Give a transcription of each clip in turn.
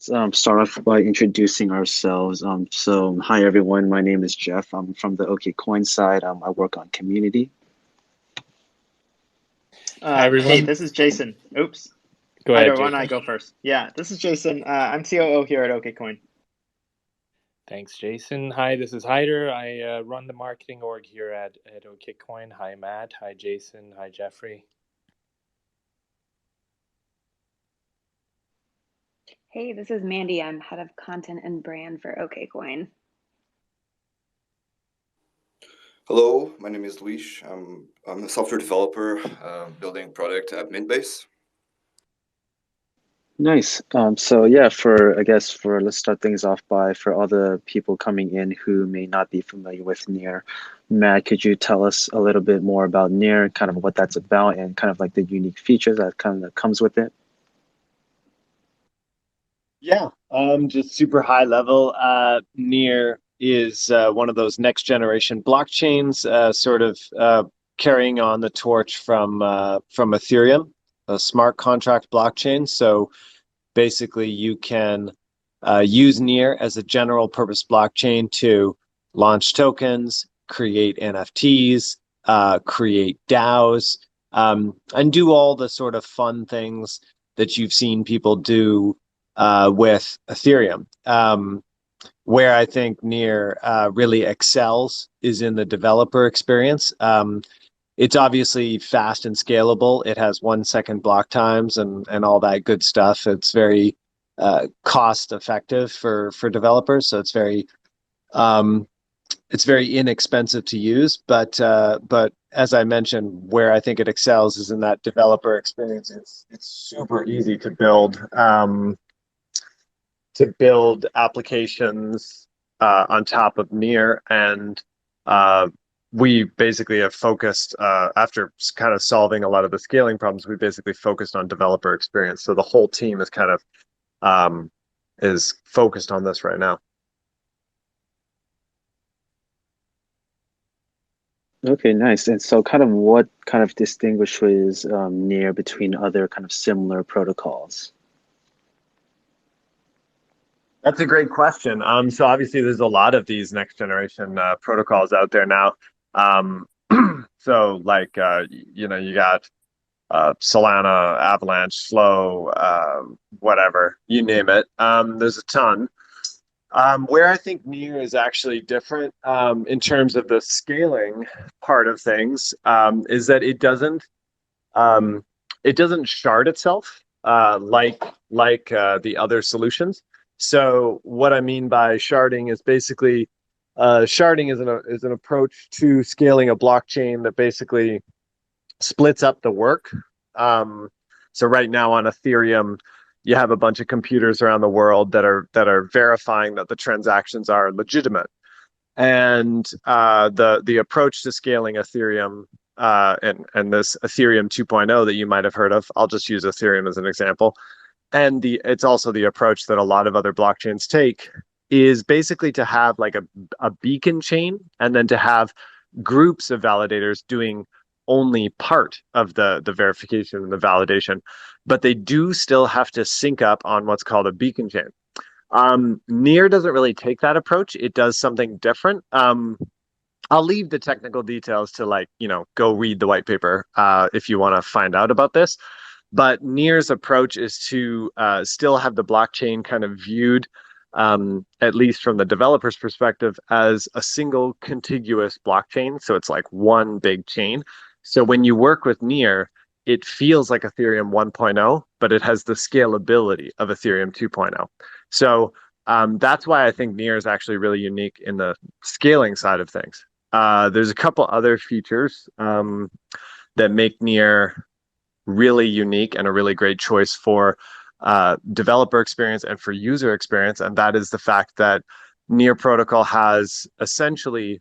Start off by introducing ourselves. Hi everyone. My name is Jeff. I'm from the Okcoin side. I work on community. Hi, Hey, everyone. this is Jason. Oops. Go ahead, Hyder, why don't I Jason. go first? Yeah, this is Jason. I'm COO here at Okcoin. Thanks, Jason. Hi, this is Hyder. I run the marketing org here at Okcoin. Hi, Matt. Hi, Jason. Hi, Jeffrey. Hey, this is Mandy. I'm head of content and brand for Okcoin. Hello, my name is Luis. I'm a software developer building product at Mintbase. Nice. Yeah, for let's start things off by for all the people coming in who may not be familiar with Near. Matt, could you tell us a little bit more about Near, kind of what that's about, and kind of like the unique features that kind of comes with it? Yeah, just super high level. Near is one of those next generation blockchains, carrying on the torch from Ethereum, a smart contract blockchain. So basically, you can use Near as a general purpose blockchain to launch tokens, create NFTs, create DAOs, and do all the sort of fun things that you've seen people do with Ethereum. Where I think Near really excels is in the developer experience. It's obviously fast and scalable. It has 1 second block times and all that good stuff. It's very cost effective for developers. So it's very inexpensive to use. But as I mentioned, where I think it excels is in that developer experience. It's super easy to build applications on top of Near, and we basically have focused after kind of solving a lot of the scaling problems. We basically focused on developer experience, so the whole team is kind of is focused on this right now. Okay, nice. And so, kind of what kind of distinguishes Near between other kind of similar protocols? That's a great question. So obviously there's a lot of these next generation protocols out there now. Um, so like you got Solana, Avalanche, Flow, whatever, you name it. There's a ton. Where I think Near is actually different in terms of the scaling part of things is that um, it doesn't shard itself like the other solutions. So what I mean by sharding is basically sharding is an approach to scaling a blockchain that basically splits up the work. Um, so right now on Ethereum, you have a bunch of computers around the world that are verifying that the transactions are legitimate. And the approach to scaling Ethereum and this Ethereum 2.0 that you might have heard of, I'll just use Ethereum as an example. And it's also the approach that a lot of other blockchains take is basically to have like a beacon chain and then to have groups of validators doing only part of the verification and the validation, but they do still have to sync up on what's called a beacon chain. Near doesn't really take that approach. It does something different. I'll leave the technical details to go read the white paper if you want to find out about this. But Near's approach is to still have the blockchain kind of viewed, at least from the developer's perspective, as a single contiguous blockchain. So it's like one big chain. So when you work with Near, it feels like Ethereum 1.0, but it has the scalability of Ethereum 2.0. So that's why I think Near is actually really unique in the scaling side of things. There's a couple other features that make Near really unique and a really great choice for developer experience and for user experience. And that is the fact that Near Protocol has essentially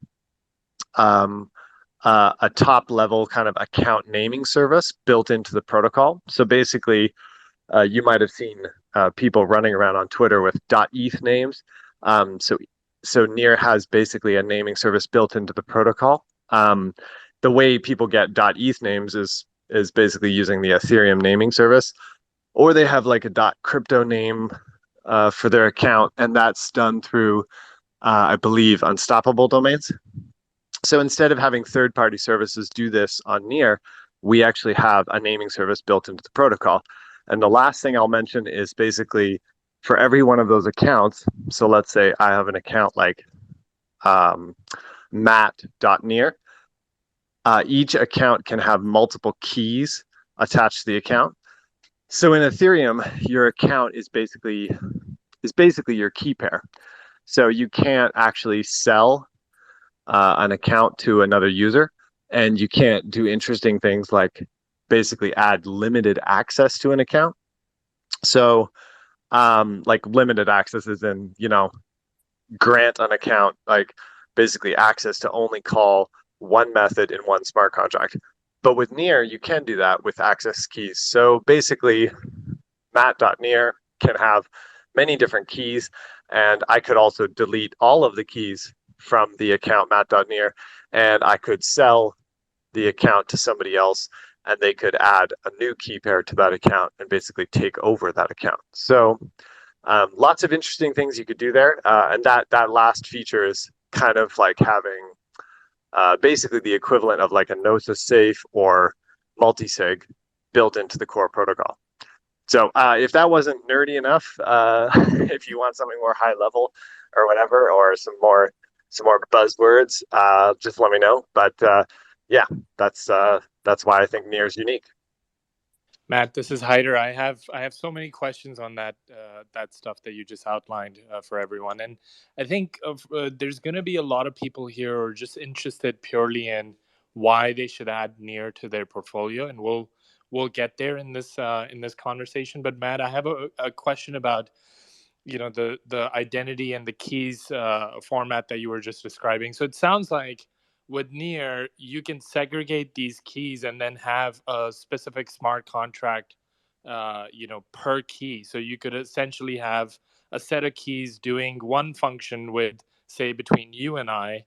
a top level kind of account naming service built into the protocol. So basically, you might have seen people running around on Twitter with .eth names. So Near has basically a naming service built into the protocol. The way people get .eth names is basically using the Ethereum naming service, or they have like a .crypto name for their account, and that's done through, I believe, unstoppable domains. So instead of having third-party services do this on Near, we actually have a naming service built into the protocol. And the last thing I'll mention is basically for every one of those accounts. So let's say I have an account like matt.near. Each account can have multiple keys attached to the account. So in Ethereum, your account is basically your key pair. So you can't actually sell an account to another user, and you can't do interesting things like basically add limited access to an account. So like limited access is in, grant an account, like basically access to only call one method in one smart contract. But with Near, you can do that with access keys. So basically, matt.near can have many different keys, and I could also delete all of the keys from the account matt.near, and I could sell the account to somebody else, and they could add a new key pair to that account and basically take over that account. So lots of interesting things you could do there. And that last feature is kind of like having basically the equivalent of like a Gnosis safe or multisig built into the core protocol. So if that wasn't nerdy enough, if you want something more high level or whatever, or some more buzzwords, just let me know. But yeah, that's why I think Near is unique. Matt, this is Hyder. I have so many questions on that stuff that you just outlined for everyone, and I think there's going to be a lot of people here who are just interested purely in why they should add Near to their portfolio, and we'll get there in this conversation. But Matt, I have a question about the identity and the keys format that you were just describing. So it sounds like with Near, you can segregate these keys and then have a specific smart contract, per key. So you could essentially have a set of keys doing one function with, say, between you and I,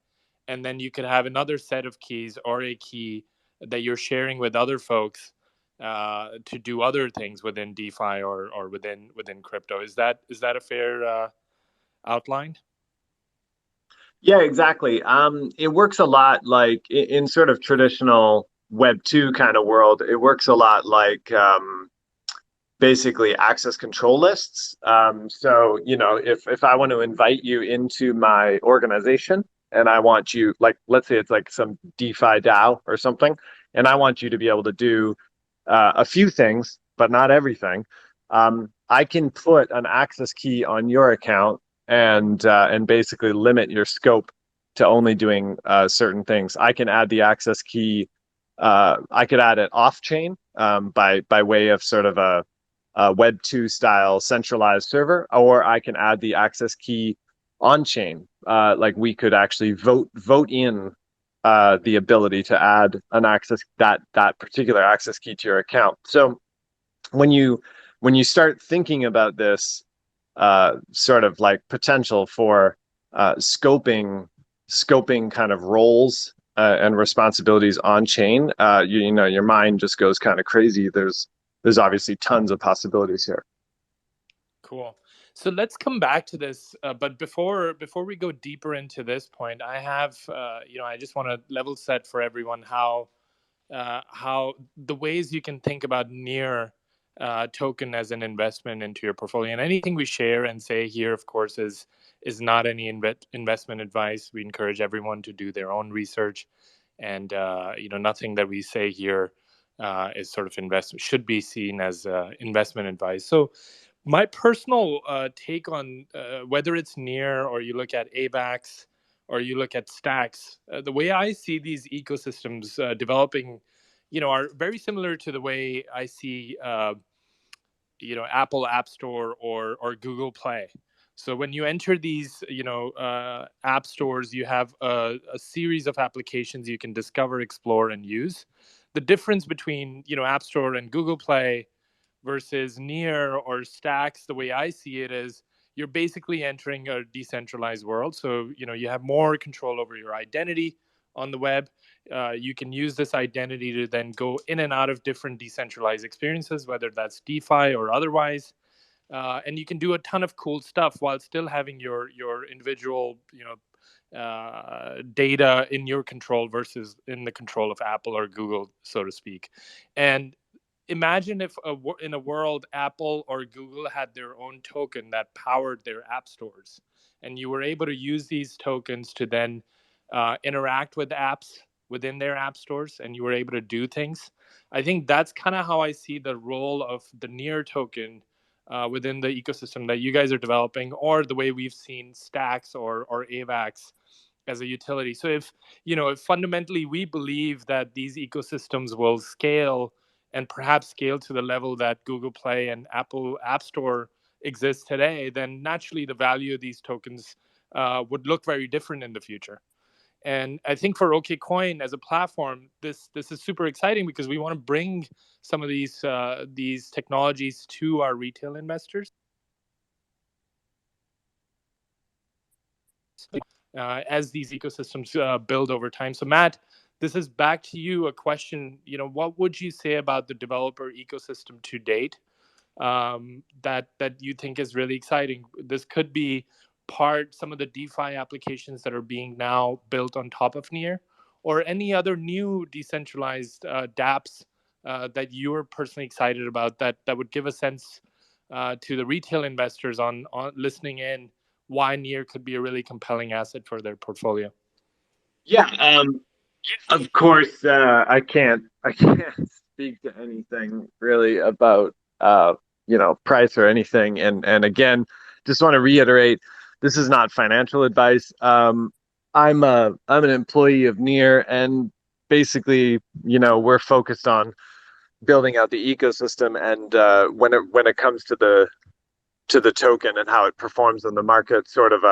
and then you could have another set of keys or a key that you're sharing with other folks to do other things within DeFi or within crypto. Is that a fair outline? Yeah, exactly. It works a lot like in sort of traditional Web 2 kind of world. It works a lot like basically access control lists. So, if I want to invite you into my organization and I want you, like, let's say it's like some DeFi DAO or something, and I want you to be able to do a few things, but not everything. I can put an access key on your account and basically limit your scope to only doing certain things. I can add the access key. I could add it off chain by way of sort of a Web 2 style centralized server, or I can add the access key on chain. Like we could actually vote in the ability to add an that particular access key to your account. So when you start thinking about this sort of like potential for scoping kind of roles and responsibilities on chain, your mind just goes kind of crazy. There's obviously tons of possibilities here. Cool. So let's come back to this. But before we go deeper into this point, I have, I just want to level set for everyone how the ways you can think about Near token as an investment into your portfolio. And anything we share and say here, of course, is not any investment advice. We encourage everyone to do their own research, and nothing that we say here is sort of should be seen as investment advice. So my personal take on whether it's Near or you look at AVAX or you look at Stacks, the way I see these ecosystems developing, are very similar to the way I see, Apple App Store or Google Play. So when you enter these, app stores, you have a series of applications you can discover, explore, and use. The difference between, App Store and Google Play versus Near or Stacks, the way I see it is you're basically entering a decentralized world. So, you have more control over your identity on the web. You can use this identity to then go in and out of different decentralized experiences, whether that's DeFi or otherwise. and you can do a ton of cool stuff while still having your individual data in your control versus in the control of Apple or Google, so to speak. And imagine if in a world Apple or Google had their own token that powered their app stores, and you were able to use these tokens to then interact with apps within their app stores, and you were able to do things. I think that's kind of how I see the role of the Near token within the ecosystem that you guys are developing, or the way we've seen Stacks or AVAX as a utility. So if fundamentally we believe that these ecosystems will scale and perhaps scale to the level that Google Play and Apple App Store exists today, then naturally the value of these tokens would look very different in the future. And I think for Okcoin as a platform, this is super exciting because we want to bring some of these technologies to our retail investors. As these ecosystems build over time. So Matt, this is back to you, a question, what would you say about the developer ecosystem to date that you think is really exciting? This could be some of the DeFi applications that are being now built on top of Near, or any other new decentralized dApps that you're personally excited about that would give a sense to the retail investors on listening in why Near could be a really compelling asset for their portfolio. Yeah, of course, I can't speak to anything really about price or anything. And again, just want to reiterate, this is not financial advice. I'm an employee of Near, and basically, we're focused on building out the ecosystem. And when it comes to the token and how it performs in the market, sort of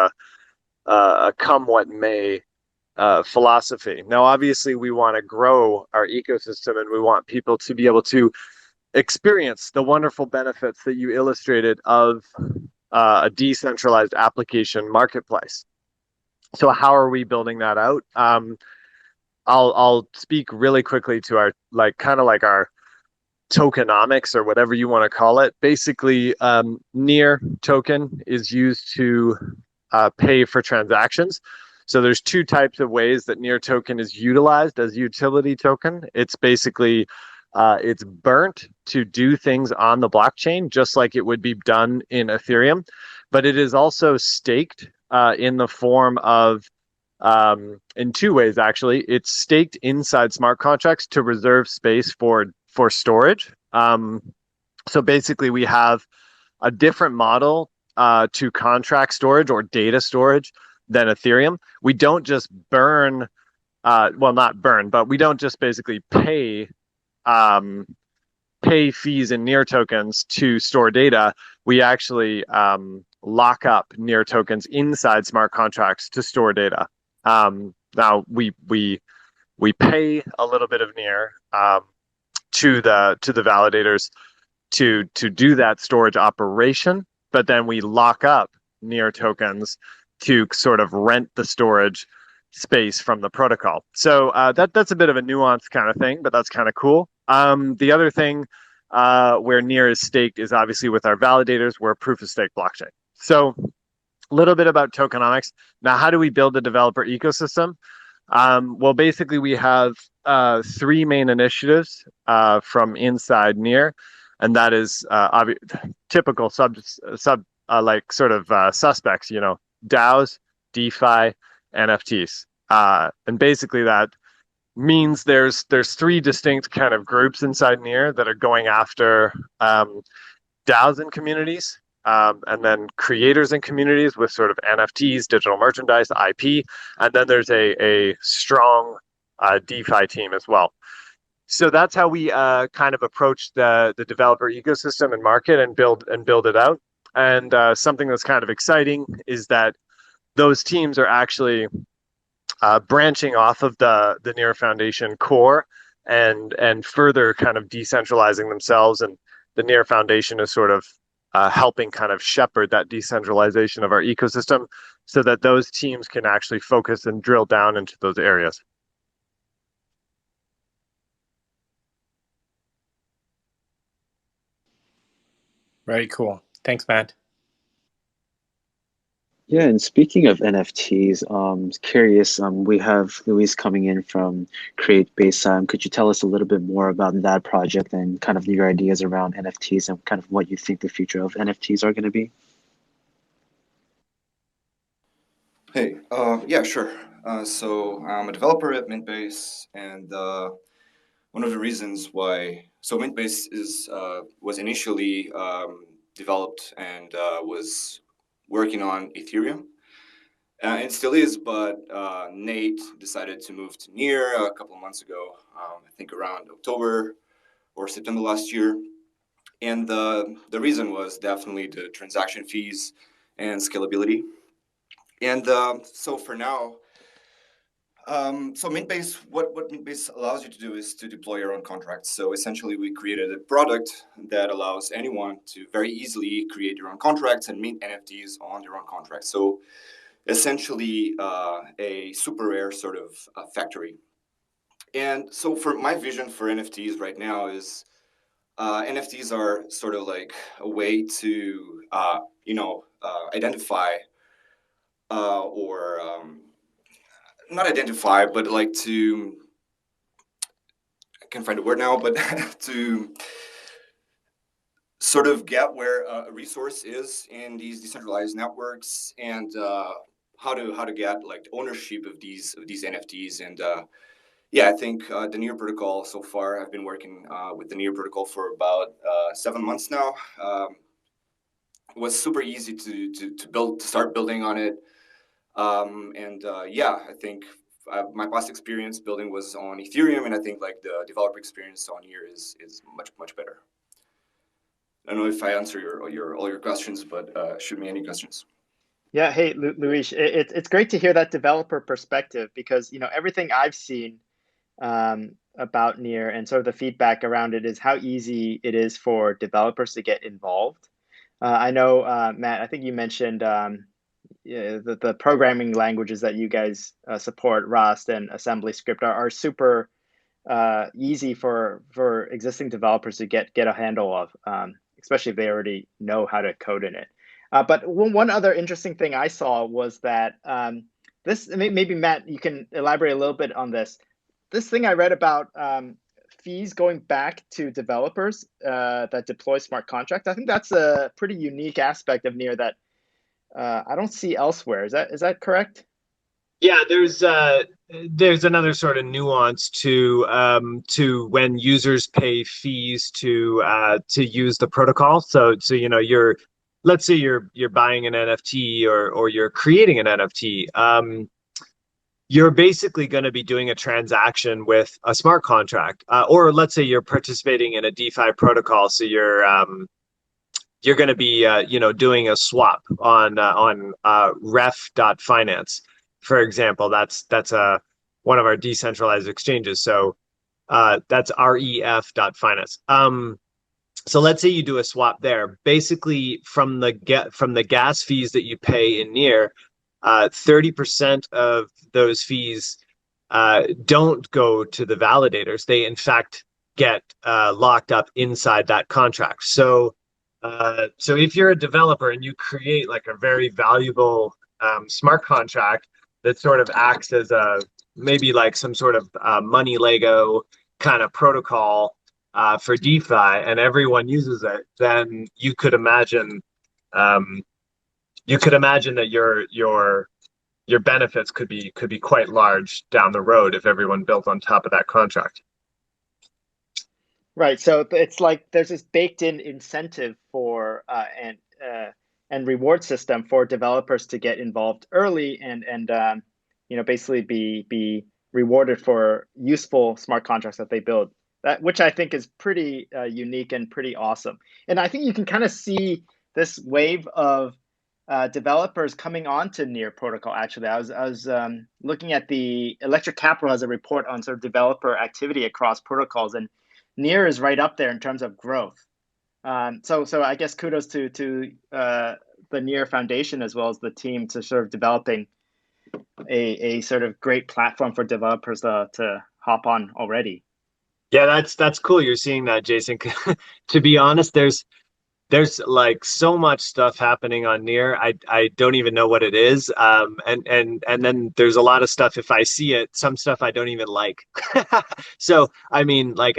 a come what may philosophy. Now, obviously, we want to grow our ecosystem, and we want people to be able to experience the wonderful benefits that you illustrated of a decentralized application marketplace. So how are we building that out? I'll speak really quickly to our our tokenomics, or whatever you want to call it. Basically, Near token is used to pay for transactions. So there's two types of ways that Near token is utilized as utility token. It's basically it's burnt to do things on the blockchain, just like it would be done in Ethereum, but it is also staked in the form of in two ways, actually. It's staked inside smart contracts to reserve space for storage. So basically, we have a different model to contract storage or data storage than Ethereum. We don't just burn, not burn, but we don't just basically pay fees in Near tokens to store data. We actually lock up Near tokens inside smart contracts to store data. Now we pay a little bit of Near to the validators to do that storage operation, but then we lock up Near tokens to sort of rent the storage space from the protocol. So that's a bit of a nuanced kind of thing, but that's kind of cool. The other thing where Near is staked is obviously with our validators. We're a proof of stake blockchain. So a little bit about tokenomics. Now, how do we build a developer ecosystem? Well, basically, we have three main initiatives from inside Near, and that is typical suspects, DAOs, DeFi, NFTs. And basically that means there's three distinct kind of groups inside Near that are going after DAOs and communities, and then creators and communities with sort of NFTs, digital merchandise, IP, and then there's a strong DeFi team as well. So that's how we kind of approach the developer ecosystem and market and build it out. And something that's kind of exciting is that those teams are actually branching off of the Near Foundation core and further kind of decentralizing themselves. And the Near Foundation is sort of helping kind of shepherd that decentralization of our ecosystem so that those teams can actually focus and drill down into those areas. Very cool. Thanks, Matt. Yeah, and speaking of NFTs, curious, we have Luis coming in from Create Base. Could you tell us a little bit more about that project and kind of your ideas around NFTs and kind of what you think the future of NFTs are going to be? Hey, yeah, sure. So I'm a developer at Mintbase, and one of the reasons why Mintbase was initially developed and was working on Ethereum. It still is, but Nate decided to move to Near a couple of months ago, I think around October or September last year. And the reason was definitely the transaction fees and scalability. And so for now, Mintbase, what Mintbase allows you to do is to deploy your own contracts. So essentially, we created a product that allows anyone to very easily create their own contracts and mint NFTs on their own contracts. So essentially a super rare sort of factory. And so for my vision for NFTs right now is NFTs are sort of like a way to, identify or not identify, but like to, I can't find a word now, but to sort of get where a resource is in these decentralized networks and how to get like ownership of these NFTs. And yeah, I think the Near protocol so far, I've been working with the Near protocol for about 7 months now. It was super easy to start building on it. Yeah, I think my past experience building was on Ethereum, and I think like the developer experience on Near is much better. I don't know if I answer all your questions, but shoot me any questions. Yeah, hey, Luis, it's great to hear that developer perspective because everything I've seen about Near and sort of the feedback around it is how easy it is for developers to get involved. I know, Matt, I think you mentioned the programming languages that you guys support, Rust and assembly script, are super easy for existing developers to get a handle of, especially if they already know how to code in it. But one other interesting thing I saw was that this, maybe Matt, you can elaborate a little bit on this. This thing I read about fees going back to developers that deploy smart contracts. I think that's a pretty unique aspect of Near that I don't see elsewhere. Is that correct? Yeah, there's another sort of nuance to when users pay fees to use the protocol. So let's say you're buying an NFT or you're creating an NFT. You're basically going to be doing a transaction with a smart contract, or let's say you're participating in a DeFi protocol. So you're going to be doing a swap on ref.finance, for example. That's one of our decentralized exchanges. So that's ref.finance. So let's say you do a swap there. Basically, from the gas fees that you pay in Near, 30% of those fees don't go to the validators. They in fact get locked up inside that contract. So if you're a developer and you create like a very valuable smart contract that sort of acts as maybe like some sort of money Lego kind of protocol for DeFi, and everyone uses it, then you could imagine that your benefits could be quite large down the road if everyone built on top of that contract. Right. So it's like there's this baked-in incentive for and reward system for developers to get involved early and basically be rewarded for useful smart contracts that they build. That, which I think is pretty unique and pretty awesome. And I think you can kind of see this wave of developers coming onto Near protocol. Actually, I was looking at the Electric Capital has a report on sort of developer activity across protocols, and Near is right up there in terms of growth. So I guess kudos to the Near Foundation as well as the team to sort of developing a sort of great platform for developers to hop on already. Yeah, that's cool. You're seeing that, Jason. To be honest, there's there's like so much stuff happening on Near. I don't even know what it is. And then there's a lot of stuff. If I see it, some stuff I don't even like. So I mean, like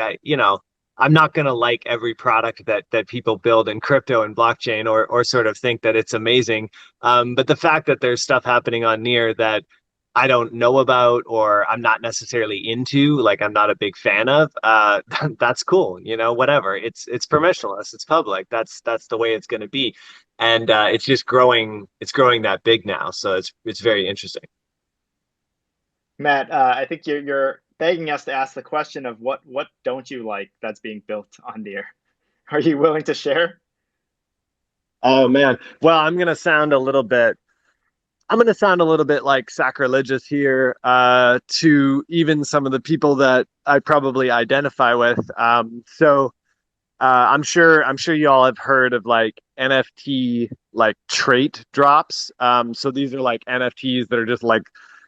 I'm not gonna like every product that people build in crypto and blockchain, or sort of think that it's amazing. But the fact that there's stuff happening on Near that I don't know about, or I'm not necessarily into, like I'm not a big fan of, that's cool, whatever. It's permissionless, it's public. That's the way it's going to be. And it's just growing that big now. So it's very interesting. Matt, I think you're begging us to ask the question of what don't you like that's being built on Near? Are you willing to share? Oh man. Well, I'm going to sound a little bit like sacrilegious here to even some of the people that I probably identify with. I'm sure you all have heard of like NFT like trait drops. So these are like NFTs that are just like,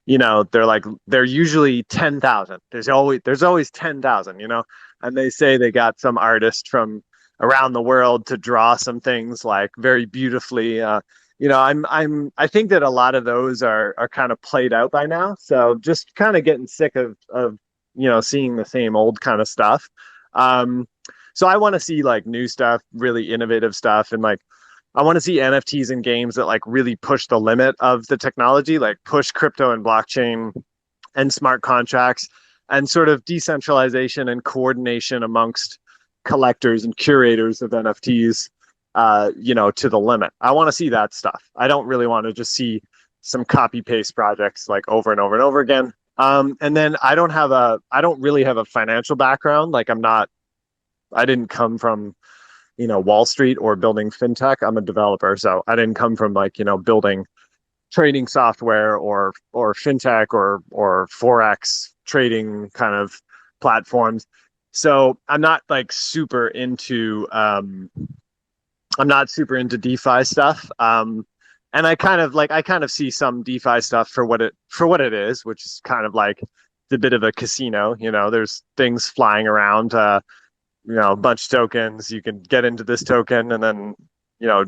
they're usually 10,000. There's always 10,000, and they say they got some artist from around the world to draw some things like very beautifully. I think that a lot of those are kind of played out by now. So just kind of getting sick of seeing the same old kind of stuff. So I want to see like new stuff, really innovative stuff, and like I want to see NFTs in games that like really push the limit of the technology, like push crypto and blockchain and smart contracts and sort of decentralization and coordination amongst collectors and curators of NFTs. To the limit. I want to see that stuff. I don't really want to just see some copy paste projects like over and over and over again. And then I don't really have a financial background. Like I didn't come from, Wall Street or building fintech. I'm a developer. So I didn't come from like, building trading software or fintech or Forex trading kind of platforms. So I'm not like super into DeFi stuff. And I kind of see some DeFi stuff for what it is, which is kind of like it's a bit of a casino. There's things flying around, a bunch of tokens. You can get into this token and then,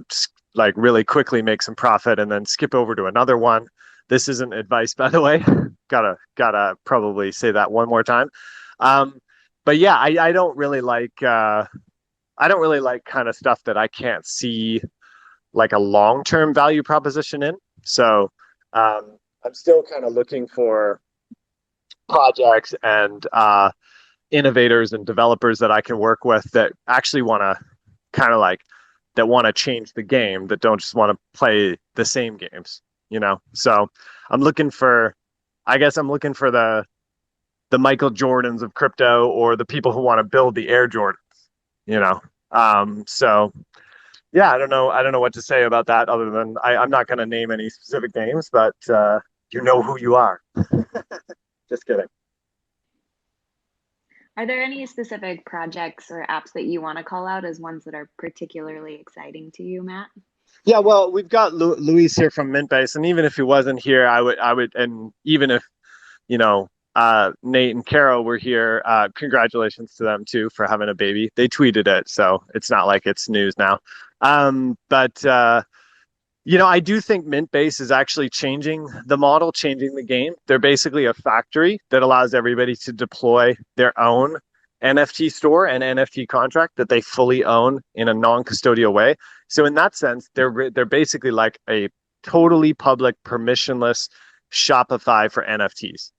just like really quickly make some profit and then skip over to another one. This isn't advice, by the way. Gotta probably say that one more time. But yeah, I don't really like kind of stuff that I can't see like a long-term value proposition in. So I'm still kind of looking for projects and innovators and developers that I can work with that actually want to kind of like that want to change the game, that don't just want to play the same games, So I'm looking for the Michael Jordans of crypto, or the people who want to build the Air Jordans. So yeah, I don't know what to say about that other than I'm not going to name any specific names, but you know who you are. Just kidding. Are there any specific projects or apps that you want to call out as ones that are particularly exciting to you, Matt? Yeah, well, we've got Luis here from Mintbase, and even if he wasn't here, I would, and even if Nate and Carol were here, congratulations to them too for having a baby. They tweeted it, so it's not like it's news now. But I do think Mintbase is actually changing the model, changing the game. They're basically a factory that allows everybody to deploy their own NFT store and NFT contract that they fully own in a non-custodial way. So in that sense, they're basically like a totally public, permissionless Shopify for NFTs.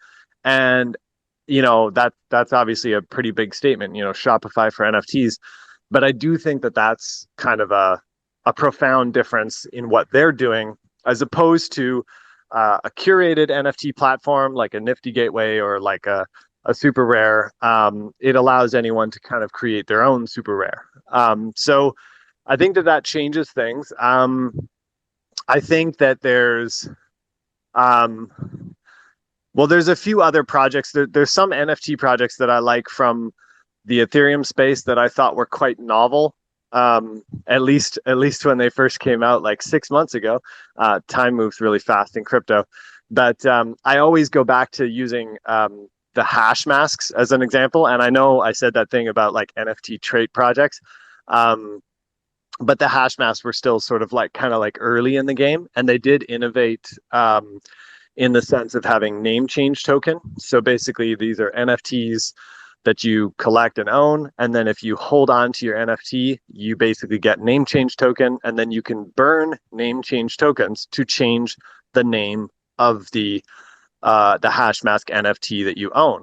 And, that's obviously a pretty big statement, Shopify for NFTs. But I do think that that's kind of a profound difference in what they're doing, as opposed to a curated NFT platform like a Nifty Gateway or like a super rare. It allows anyone to kind of create their own super rare. So I think that changes things. I think that there's a few other projects. There's some NFT projects that I like from the Ethereum space that I thought were quite novel. At least when they first came out like 6 months ago. Time moves really fast in crypto. But I always go back to using the hash masks as an example. And I know I said that thing about like NFT trait projects. but the hash masks were still sort of like kind of like early in the game, and they did innovate in the sense of having name change token. So basically, these are NFTs that you collect and own, and then if you hold on to your NFT, you basically get name change token, and then you can burn name change tokens to change the name of the hash mask NFT that you own.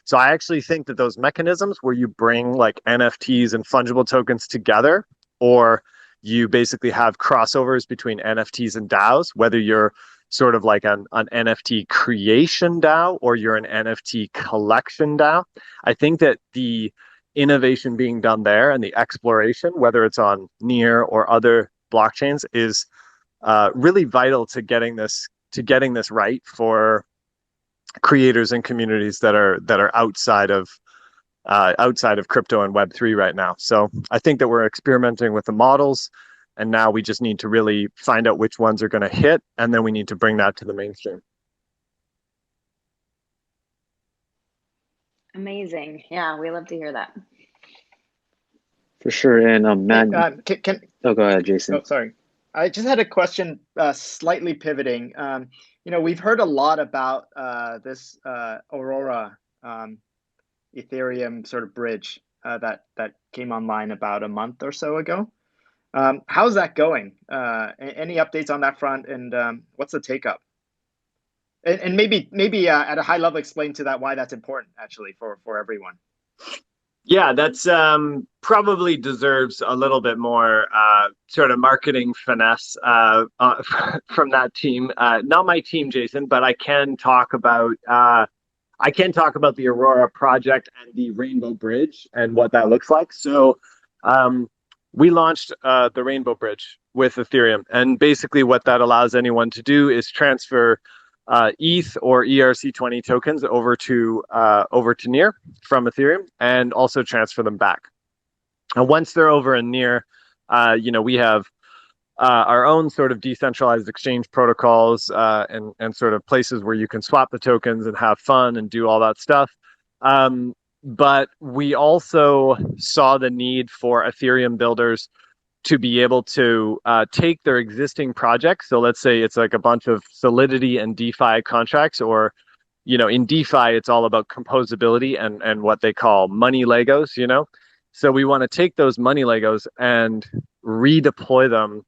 So I actually think that those mechanisms where you bring like NFTs and fungible tokens together, or you basically have crossovers between NFTs and DAOs, whether you're sort of like an NFT creation DAO or you're an NFT collection DAO, I think that the innovation being done there and the exploration, whether it's on Near or other blockchains, is really vital to getting this right for creators and communities that are outside of crypto and Web3 right now. So I think that we're experimenting with the models, and now we just need to really find out which ones are going to hit, and then we need to bring that to the mainstream. Amazing. Yeah, we love to hear that. For sure. And Matt, oh, go ahead, Jason. Oh, sorry. I just had a question, slightly pivoting. We've heard a lot about this Aurora Ethereum sort of bridge that came online about a month or so ago. How's that going? Any updates on that front, and what's the take up? And maybe at a high level, explain to that why that's important actually for everyone. Yeah, that's probably deserves a little bit more sort of marketing finesse from that team. Not my team, Jason, but I can talk about the Aurora project and the Rainbow Bridge and what that looks like. So we launched the Rainbow Bridge with Ethereum, and basically what that allows anyone to do is transfer ETH or ERC20 tokens over to Near from Ethereum, and also transfer them back. And once they're over in Near, we have our own sort of decentralized exchange protocols and sort of places where you can swap the tokens and have fun and do all that stuff. But we also saw the need for Ethereum builders to be able to take their existing projects. So let's say it's like a bunch of Solidity and DeFi contracts, or, in DeFi, it's all about composability and what they call money Legos, So we want to take those money Legos and redeploy them,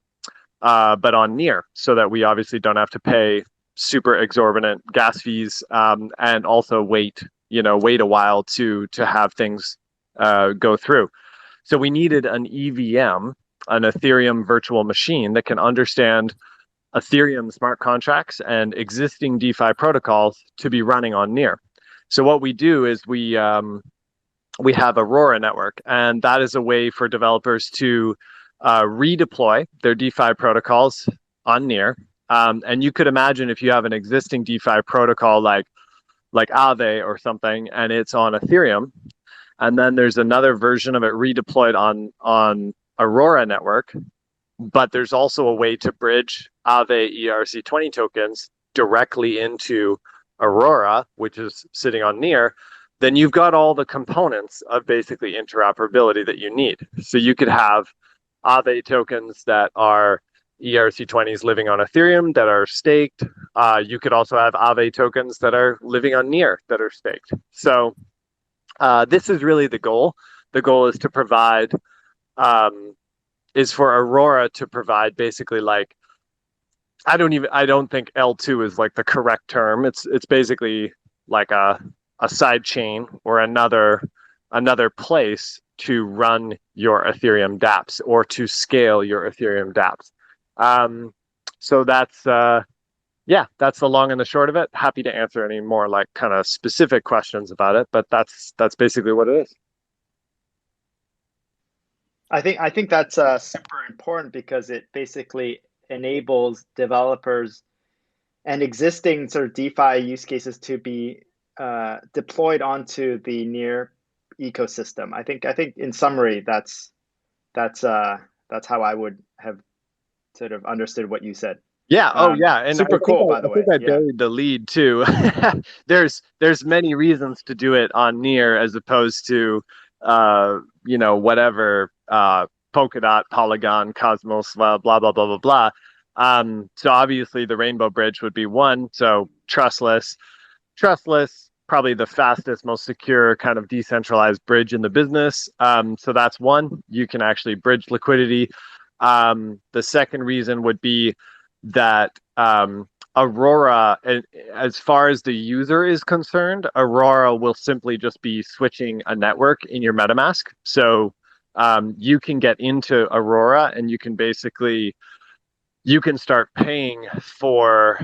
but on Near, so that we obviously don't have to pay super exorbitant gas fees, and also wait a while to have things go through. So we needed an EVM, an Ethereum virtual machine that can understand Ethereum smart contracts and existing DeFi protocols to be running on Near. So what we do is we have Aurora network, and that is a way for developers to redeploy their DeFi protocols on Near. And you could imagine if you have an existing DeFi protocol like Aave or something, and it's on Ethereum, and then there's another version of it redeployed on Aurora network, but there's also a way to bridge Aave ERC20 tokens directly into Aurora, which is sitting on Near. Then you've got all the components of basically interoperability that you need. So you could have Aave tokens that are ERC20s living on Ethereum that are staked. You could also have Aave tokens that are living on Near that are staked. So this is really the goal. The goal is to provide, is for Aurora to provide basically like, I don't think L2 is like the correct term. It's basically like a side chain or another place to run your Ethereum dApps or to scale your Ethereum dApps. So that's that's the long and the short of it. Happy to answer any more like kind of specific questions about it, but that's basically what it is. I think that's super important because it basically enables developers and existing sort of DeFi use cases to be deployed onto the Near ecosystem. I think in summary, that's how I would have sort of understood what you said. Yeah. Oh, yeah. And super cool, by the way. I think I buried the lead too. There's many reasons to do it on Near as opposed to whatever Polkadot, Polygon, Cosmos, blah, blah, blah, blah, blah. So obviously the Rainbow Bridge would be one. So trustless, probably the fastest, most secure kind of decentralized bridge in the business. So that's one. You can actually bridge liquidity. The second reason would be that Aurora, as far as the user is concerned, Aurora will simply just be switching a network in your MetaMask. So you can get into Aurora and you can start paying for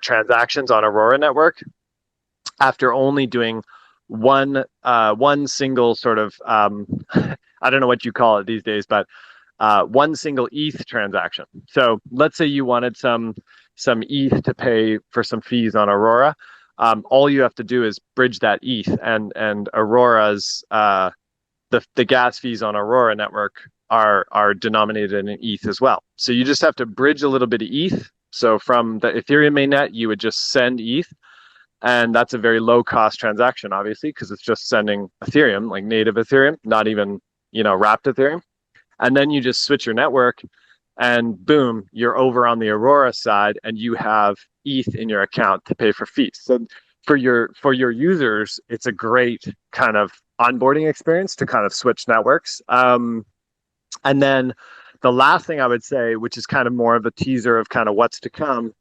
transactions on Aurora network after only doing one single sort of I don't know what you call it these days, but one single ETH transaction. So let's say you wanted some ETH to pay for some fees on Aurora. All you have to do is bridge that ETH, and Aurora's the gas fees on Aurora network are denominated in ETH as well. So you just have to bridge a little bit of ETH. So from the Ethereum mainnet, you would just send ETH, and that's a very low cost transaction, obviously, because it's just sending Ethereum, like native Ethereum, not even wrapped Ethereum. And then you just switch your network, and boom, you're over on the Aurora side, and you have ETH in your account to pay for fees. So for your users, it's a great kind of onboarding experience to kind of switch networks. And then the last thing I would say, which is kind of more of a teaser of kind of what's to come,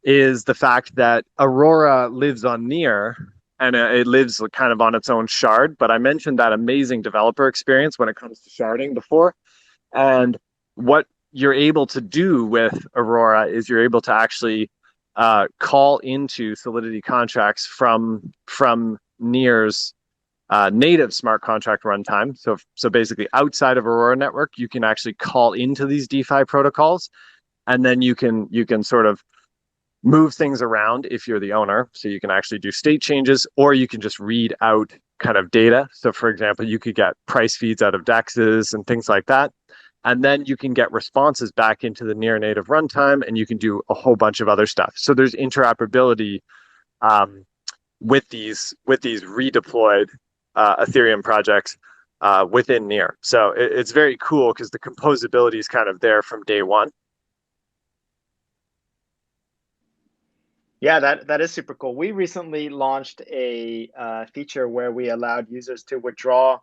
is the fact that Aurora lives on Near, and it lives kind of on its own shard. But I mentioned that amazing developer experience when it comes to sharding before. And what you're able to do with Aurora is you're able to actually call into Solidity contracts from Near's native smart contract runtime. So basically outside of Aurora network, you can actually call into these DeFi protocols, and then you can sort of move things around if you're the owner. So you can actually do state changes, or you can just read out kind of data. So for example, you could get price feeds out of DEXs and things like that. And then you can get responses back into the Near native runtime, and you can do a whole bunch of other stuff. So there's interoperability with these redeployed Ethereum projects within Near. So it's very cool because the composability is kind of there from day one. Yeah, that is super cool. We recently launched a feature where we allowed users to withdraw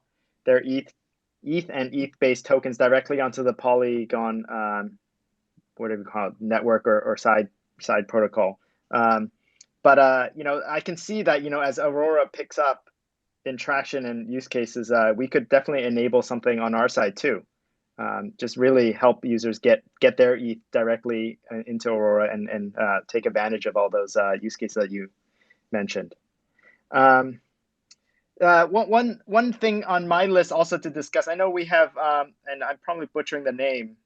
their ETH and ETH-based tokens directly onto the Polygon, whatever you call it, network or side protocol. But I can see that as Aurora picks up in traction and use cases, we could definitely enable something on our side too. Just really help users get their ETH directly into Aurora and take advantage of all those use cases that you mentioned. One thing on my list also to discuss, I know we have, and I'm probably butchering the name,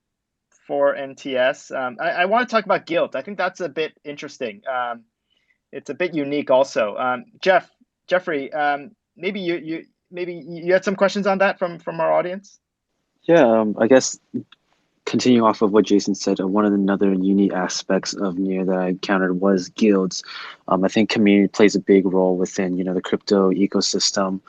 for NTS. I want to talk about Guild. I think that's a bit interesting. It's a bit unique also. Jeffrey, maybe you had some questions on that from our audience? Yeah, I guess continuing off of what Jason said, one of the other unique aspects of Near that I encountered was guilds. I think community plays a big role within, the crypto ecosystem,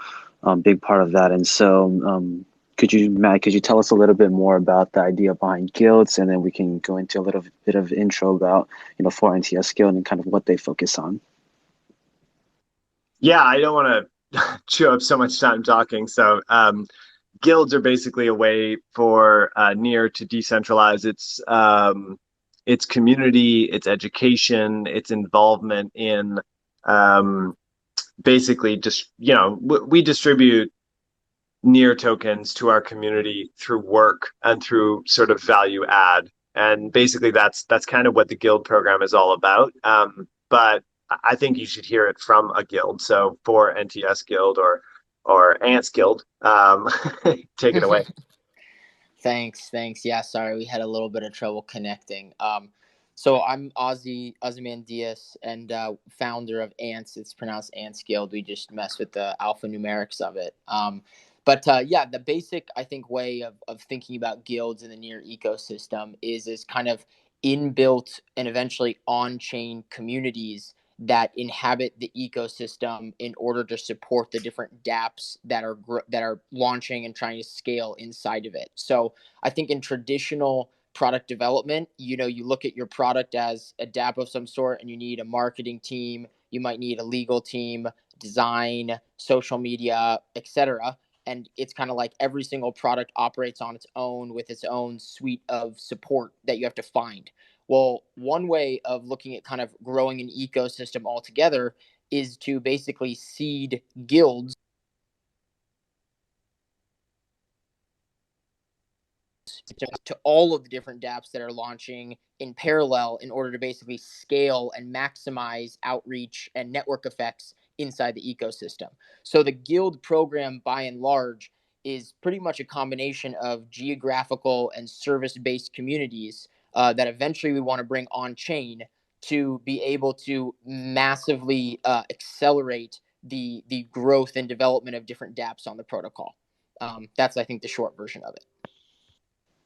big part of that. And so, Matt, could you tell us a little bit more about the idea behind guilds, and then we can go into a little bit of intro about, for NTS Guild and kind of what they focus on. Yeah, I don't want to chew up so much time talking. So, guilds are basically a way for Near to decentralize its community, its education, its involvement in basically just we distribute Near tokens to our community through work and through sort of value add, and basically that's kind of what the guild program is all about. But I think you should hear it from a guild. So for NTS Guild or Ants Guild, take it away. Thanks. Yeah, sorry, we had a little bit of trouble connecting. So I'm Ozymandias and founder of Ants. It's pronounced Ants Guild. We just mess with the alphanumerics of it. But the basic, I think, way of thinking about guilds in the Near ecosystem is kind of inbuilt and eventually on-chain communities that inhabit the ecosystem in order to support the different dApps that are launching and trying to scale inside of it. So I think in traditional product development, you look at your product as a dApp of some sort, and you need a marketing team, you might need a legal team, design, social media, etc. And it's kind of like every single product operates on its own with its own suite of support that you have to find. Well, one way of looking at kind of growing an ecosystem altogether is to basically seed guilds to all of the different dApps that are launching in parallel in order to basically scale and maximize outreach and network effects inside the ecosystem. So the guild program, by and large, is pretty much a combination of geographical and service-based communities that eventually we want to bring on chain to be able to massively accelerate the growth and development of different dApps on the protocol. That's, I think, the short version of it.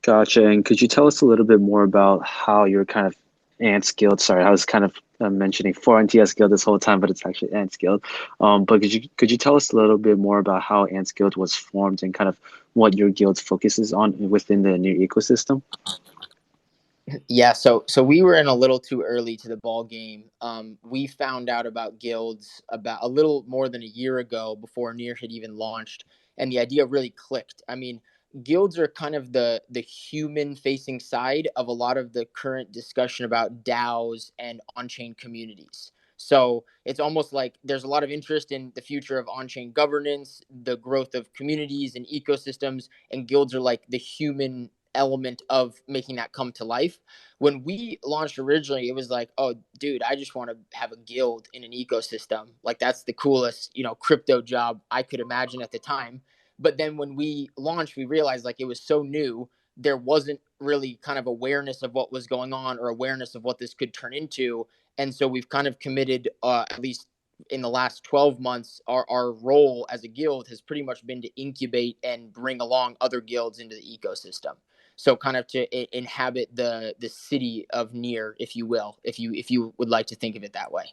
Gotcha. And could you tell us a little bit more about how your kind of Ants Guild? Sorry, I was kind of mentioning 4NTS Guild this whole time, but it's actually Ants Guild. But could you tell us a little bit more about how Ants Guild was formed and kind of what your guild focuses on within the Near ecosystem? Yeah, so we were in a little too early to the ball game. We found out about guilds about a little more than a year ago before Near had even launched, and the idea really clicked. I mean, guilds are kind of the human facing side of a lot of the current discussion about DAOs and on-chain communities. So it's almost like there's a lot of interest in the future of on-chain governance, the growth of communities and ecosystems, and guilds are like the human element of making that come to life. When we launched originally, it was like, oh, dude, I just want to have a guild in an ecosystem. Like, that's the coolest, crypto job I could imagine at the time. But then when we launched, we realized like it was so new, there wasn't really kind of awareness of what was going on or awareness of what this could turn into. And so we've kind of committed, at least in the last 12 months, our role as a guild has pretty much been to incubate and bring along other guilds into the ecosystem. So kind of to inhabit the city of Near, if you will, if you would like to think of it that way.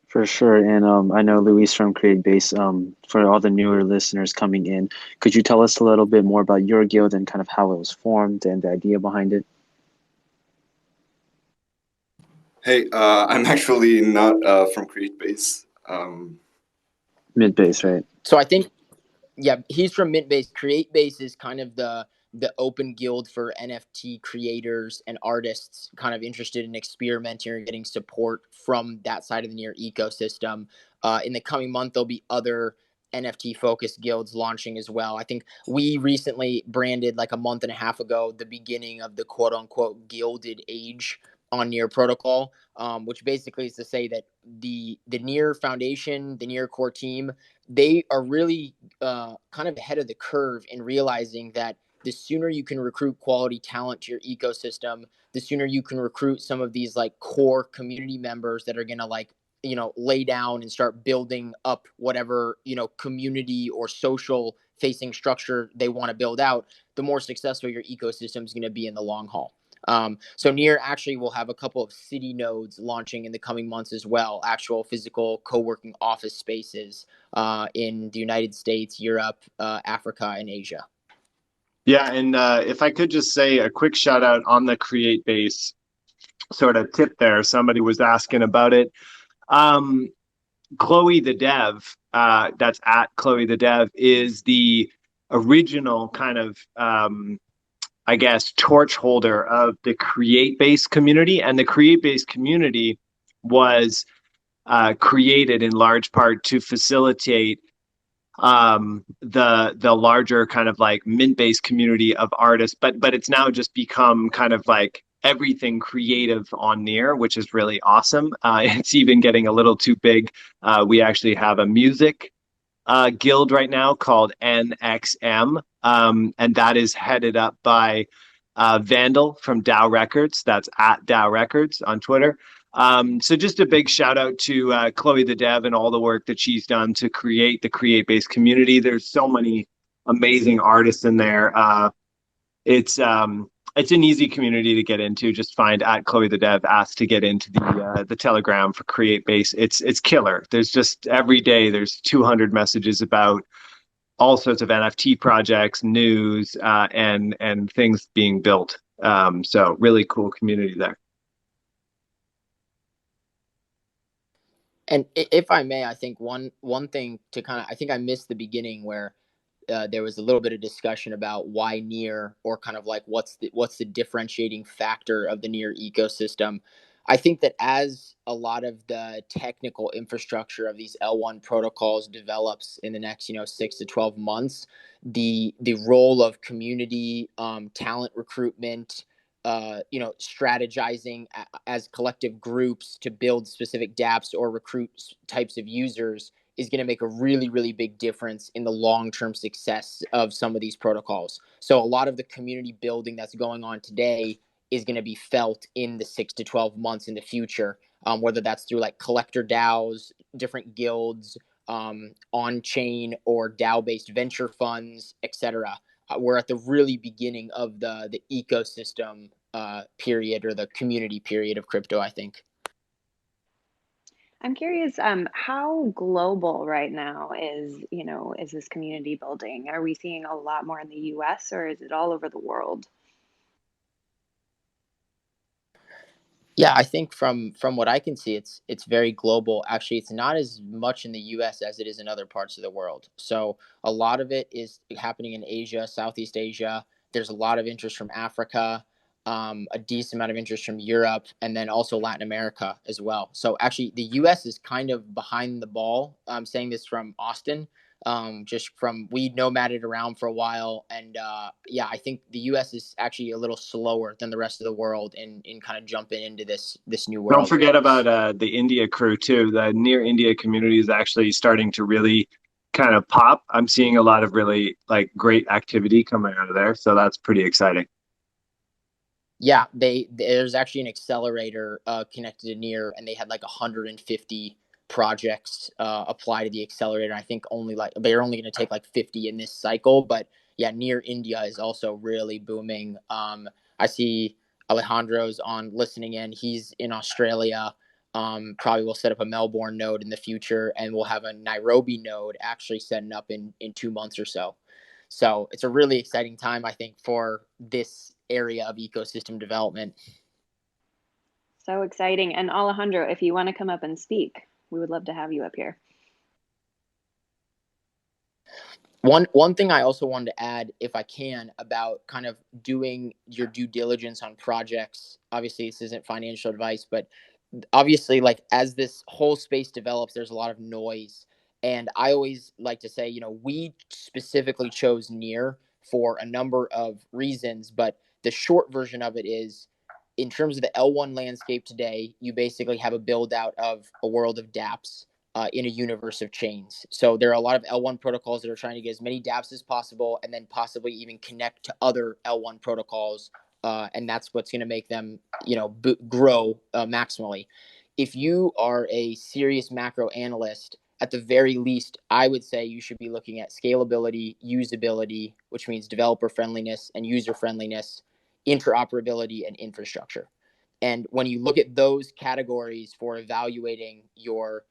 For sure. And I know Luis from Create Base, for all the newer listeners coming in, could you tell us a little bit more about your guild and kind of how it was formed and the idea behind it? Hey, I'm actually not from Create Base. Mid base, right? So I think, yeah, he's from Mintbase. Create Base is kind of the open guild for NFT creators and artists kind of interested in experimenting or getting support from that side of the Near ecosystem. In the coming month, there'll be other NFT focused guilds launching as well. I think we recently branded like a month and a half ago the beginning of the quote unquote gilded age on Near protocol, which basically is to say that the Near Foundation, the Near core team, they are really kind of ahead of the curve in realizing that the sooner you can recruit quality talent to your ecosystem, the sooner you can recruit some of these like core community members that are going to like, lay down and start building up whatever, community or social facing structure they want to build out, the more successful your ecosystem is going to be in the long haul. So Near actually will have a couple of city nodes launching in the coming months as well, actual physical co-working office spaces in the United States, Europe, Africa, and Asia. Yeah, and if I could just say a quick shout out on the Create Base sort of tip there, somebody was asking about it. Chloe the Dev, that's at Chloe the Dev, is the original kind of I guess, torch holder of the Create Base community. And the Create Base community was created in large part to facilitate the larger kind of like mint-based community of artists. But it's now just become kind of like everything creative on Near, which is really awesome. It's even getting a little too big. We actually have a music guild right now called NXM, and that is headed up by Vandal from DAO Records. That's at DAO Records on Twitter. So just a big shout out to Chloe the Dev and all the work that she's done to create the Create Base community. There's so many amazing artists in there. It's it's an easy community to get into. Just find at Chloe the Dev, ask to get into the Telegram for Create Base. It's killer. There's just every day there's 200 messages about all sorts of NFT projects, news, and things being built. So really cool community there. And if I may, I think one thing to kind of, I think I missed the beginning where there was a little bit of discussion about why Near, or kind of like what's the differentiating factor of the Near ecosystem. I think that as a lot of the technical infrastructure of these L1 protocols develops in the next 6 to 12 months, the role of community, talent recruitment, strategizing as collective groups to build specific dApps or recruit types of users is going to make a really, really big difference in the long-term success of some of these protocols. So a lot of the community building that's going on today is going to be felt in the 6 to 12 months in the future, whether that's through like collector DAOs, different guilds, on-chain or DAO-based venture funds, etc. We're at the really beginning of the ecosystem period, or the community period of crypto, I think. I'm curious, how global right now is this community building? Are we seeing a lot more in the US, or is it all over the world? Yeah, I think from what I can see, it's very global. Actually, it's not as much in the US as it is in other parts of the world. So a lot of it is happening in Asia, Southeast Asia. There's a lot of interest from Africa, a decent amount of interest from Europe, and then also Latin America as well. So actually, the US is kind of behind the ball. I'm saying this from Austin. Just from, we nomaded around for a while, and yeah, I think the U.S. is actually a little slower than the rest of the world in kind of jumping into this new world. Don't forget about the India crew too. The Near India community is actually starting to really kind of pop. I'm seeing a lot of really like great activity coming out of there, so that's pretty exciting. Yeah, there's actually an accelerator connected to Near, and they had like 150 projects apply to the accelerator. I think they're only going to take like 50 in this cycle, but yeah, Near India is also really booming. I see Alejandro's on listening in. He's in Australia. Probably will set up a Melbourne node in the future, and we'll have a Nairobi node actually setting up in 2 months or so. So it's a really exciting time, I think, for this area of ecosystem development. So exciting. And Alejandro, if you want to come up and speak, we would love to have you up here. One thing I also wanted to add, if I can, about kind of doing your due diligence on projects. Obviously, this isn't financial advice, but obviously, like, as this whole space develops, there's a lot of noise. And I always like to say, we specifically chose Near for a number of reasons, but the short version of it is, in terms of the L1 landscape today, you basically have a build out of a world of dApps in a universe of chains. So there are a lot of L1 protocols that are trying to get as many dApps as possible, and then possibly even connect to other L1 protocols. And that's what's going to make them, grow maximally. If you are a serious macro analyst, at the very least, I would say you should be looking at scalability, usability, which means developer friendliness and user friendliness, interoperability, and infrastructure. And when you look at those categories for evaluating your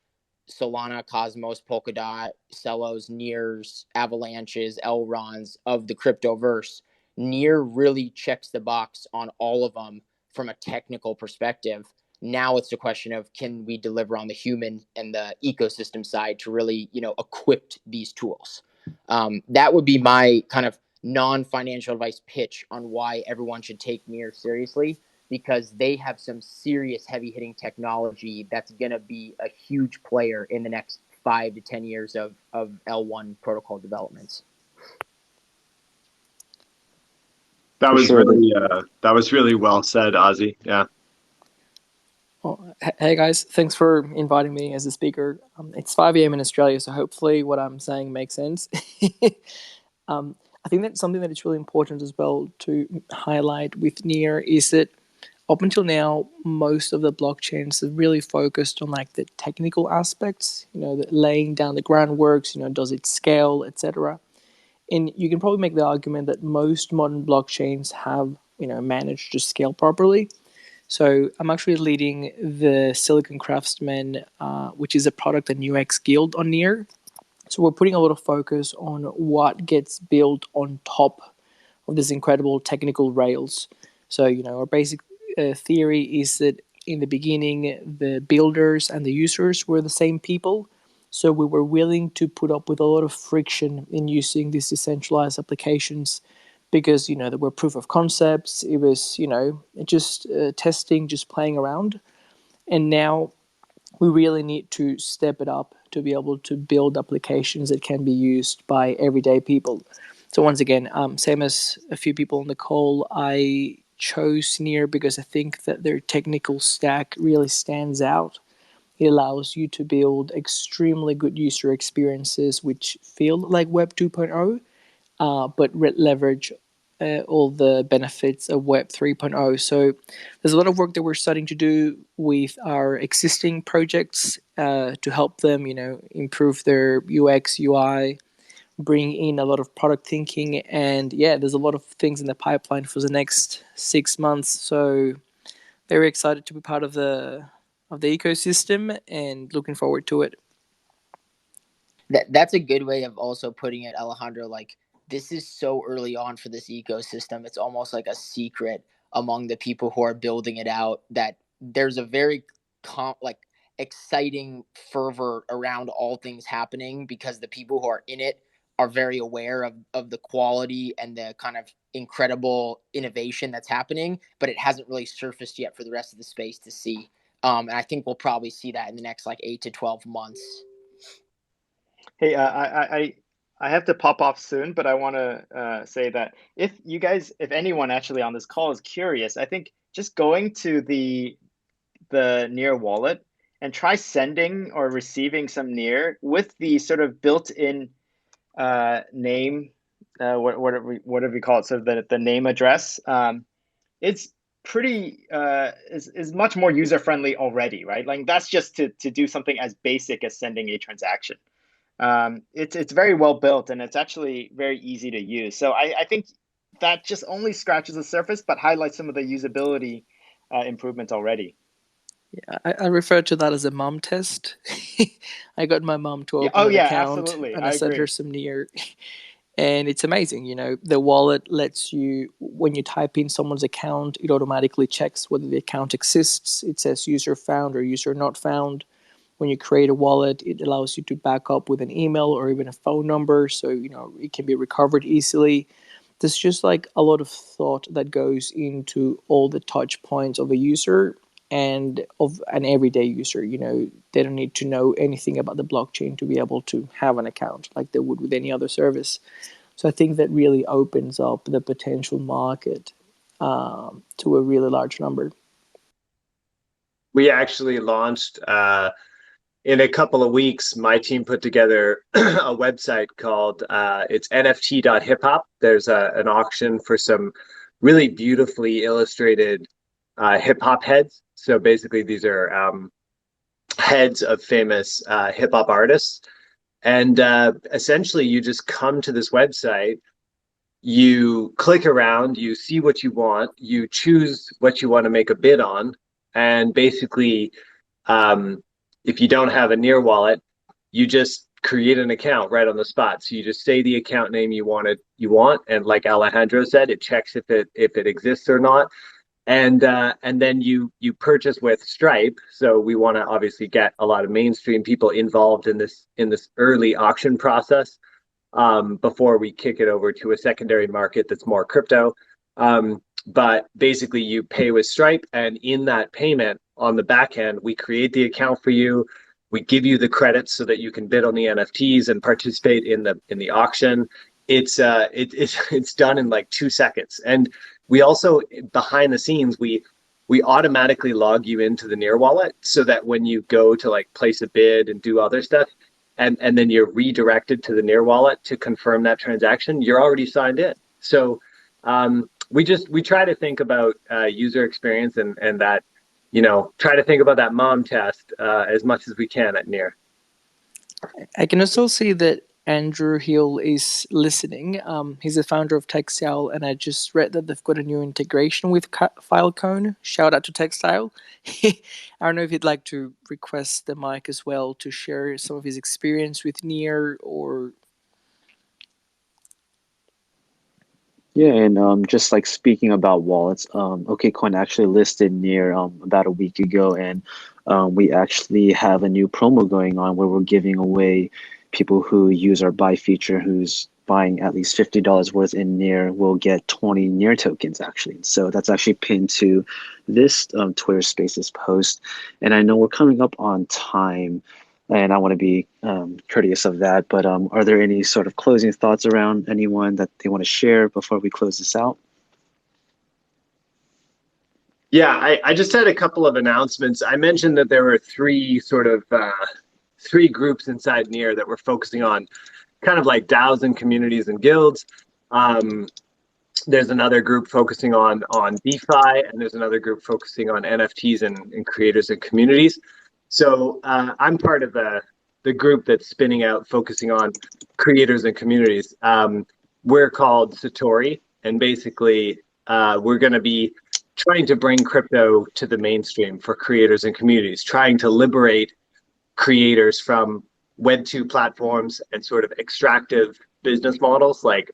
Solana, Cosmos, Polkadot, Celos, Nears, Avalanches, Elrons of the cryptoverse, Near really checks the box on all of them from a technical perspective. Now it's a question of, can we deliver on the human and the ecosystem side to really, equip these tools? That would be my kind of non-financial advice pitch on why everyone should take Near seriously, because they have some serious heavy-hitting technology that's going to be a huge player in the next 5 to 10 years of L1 protocol developments. That was really well said, Ozzy. Yeah. Oh, hey guys, thanks for inviting me as a speaker. It's 5 a.m. in Australia, so hopefully what I'm saying makes sense. I think that's something that is really important as well to highlight with Near is that up until now, most of the blockchains have really focused on like the technical aspects, laying down the groundworks, does it scale, etc. And you can probably make the argument that most modern blockchains have managed to scale properly. So I'm actually leading the Silicon Craftsman, which is a product and UX guild on Near. So we're putting a lot of focus on what gets built on top of this incredible technical rails. So, our basic theory is that in the beginning, the builders and the users were the same people. So we were willing to put up with a lot of friction in using these decentralized applications because, there were proof of concepts. It was, just testing, just playing around. And now we really need to step it up to be able to build applications that can be used by everyday people. So once again, same as a few people on the call, I chose Near because I think that their technical stack really stands out. It allows you to build extremely good user experiences which feel like Web 2.0, but leverage all the benefits of Web 3.0. So there's a lot of work that we're starting to do with our existing projects to help them, improve their UX, UI, bring in a lot of product thinking, and there's a lot of things in the pipeline for the next 6 months. So very excited to be part of the ecosystem and looking forward to it. That's a good way of also putting it, Alejandro. Like, this is so early on for this ecosystem. It's almost like a secret among the people who are building it out that there's a very exciting fervor around all things happening because the people who are in it are very aware of the quality and the kind of incredible innovation that's happening, but it hasn't really surfaced yet for the rest of the space to see. And I think we'll probably see that in the next 8 to 12 months. Hey, I have to pop off soon, but I want to say that if anyone actually on this call is curious, I think just going to the Near wallet and try sending or receiving some Near with the sort of built-in name, whatever we call it, so the name address, it's pretty is much more user friendly already, right? Like that's just to do something as basic as sending a transaction. It's very well built and it's actually very easy to use. So I think that just only scratches the surface, but highlights some of the usability improvements already. Yeah, I refer to that as a mom test. I got my mom to open an account, absolutely. and I sent her some Near, and it's amazing. The wallet lets you, when you type in someone's account, it automatically checks whether the account exists. It says user found or user not found. When you create a wallet, it allows you to back up with an email or even a phone number, so it can be recovered easily. There's just like a lot of thought that goes into all the touch points of a user and of an everyday user. They don't need to know anything about the blockchain to be able to have an account like they would with any other service. So I think that really opens up the potential market to a really large number. We actually launched in a couple of weeks. My team put together a website called it's nft.hiphop. There's an auction for some really beautifully illustrated hip hop heads. So basically, these are heads of famous hip hop artists. And essentially, you just come to this website, you click around, you see what you want, you choose what you want to make a bid on. And basically, if you don't have a Near wallet, you just create an account right on the spot. So you just say the account name you want, and like Alejandro said, it checks if it exists or not. And then you purchase with Stripe. So we want to obviously get a lot of mainstream people involved in this early auction process before we kick it over to a secondary market that's more crypto. But basically, you pay with Stripe, and in that payment on the back end, we create the account for you. We give you the credits so that you can bid on the NFTs and participate in the auction. It's done in like 2 seconds. And we also, behind the scenes, we automatically log you into the Near wallet so that when you go to like place a bid and do other stuff, and then you're redirected to the Near wallet to confirm that transaction, you're already signed in. So we try to think about user experience and that, try to think about that mom test as much as we can at Near. I can also see that Andrew Hill is listening. He's the founder of Textile, and I just read that they've got a new integration with Filecoin. Shout out to Textile. I don't know if he'd like to request the mic as well to share some of his experience with Near or... Yeah, and just like speaking about wallets, Okcoin actually listed Near about a week ago, and we actually have a new promo going on where we're giving away people who use our buy feature, who's buying at least $50 worth in Near will get 20 Near tokens actually. So that's actually pinned to this Twitter Spaces post, and I know we're coming up on time. And I want to be courteous of that. But are there any sort of closing thoughts around anyone that they want to share before we close this out? Yeah, I just had a couple of announcements. I mentioned that there were three groups inside Near that we're focusing on kind of like DAOs and communities and guilds. There's another group focusing on DeFi, and there's another group focusing on NFTs and creators and communities. So I'm part of the group that's spinning out, focusing on creators and communities. We're called Satori, and basically we're going to be trying to bring crypto to the mainstream for creators and communities, trying to liberate creators from Web2 platforms and sort of extractive business models like,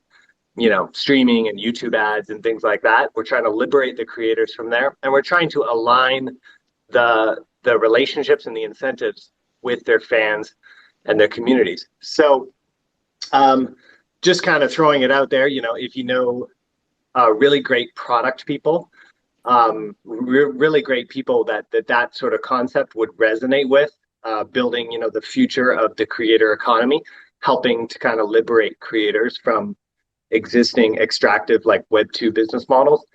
you know, streaming and YouTube ads and things like that. We're trying to liberate the creators from there, and we're trying to align the relationships and the incentives with their fans and their communities. So just kind of throwing it out there, you know, if you know really great product people, really great people that sort of concept would resonate with, building, you know, the future of the creator economy, helping to kind of liberate creators from existing extractive like Web2 business models.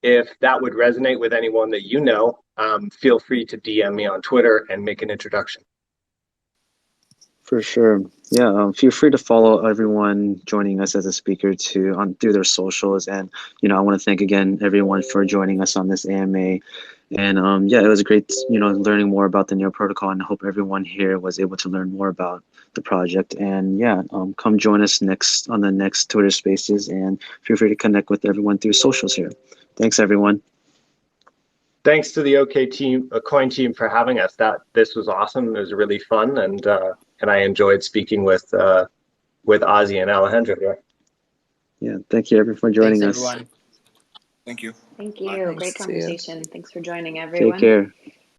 If that would resonate with anyone that you know, feel free to DM me on Twitter and make an introduction. For sure. Yeah, feel free to follow everyone joining us as a speaker through their socials. And, you know, I want to thank again everyone for joining us on this AMA. And yeah, it was great, you know, learning more about the Near protocol, and I hope everyone here was able to learn more about the project. And yeah, come join us on the next Twitter Spaces, and feel free to connect with everyone through socials here. Thanks, everyone. Thanks to the Okcoin team for having us. This was awesome. It was really fun, and I enjoyed speaking with Ozzy and Alejandro here. Yeah, thank you everyone for joining us. Everyone. Thank you. Thank you. Thanks. Great See ya. conversation. Thanks for joining, everyone. Take care.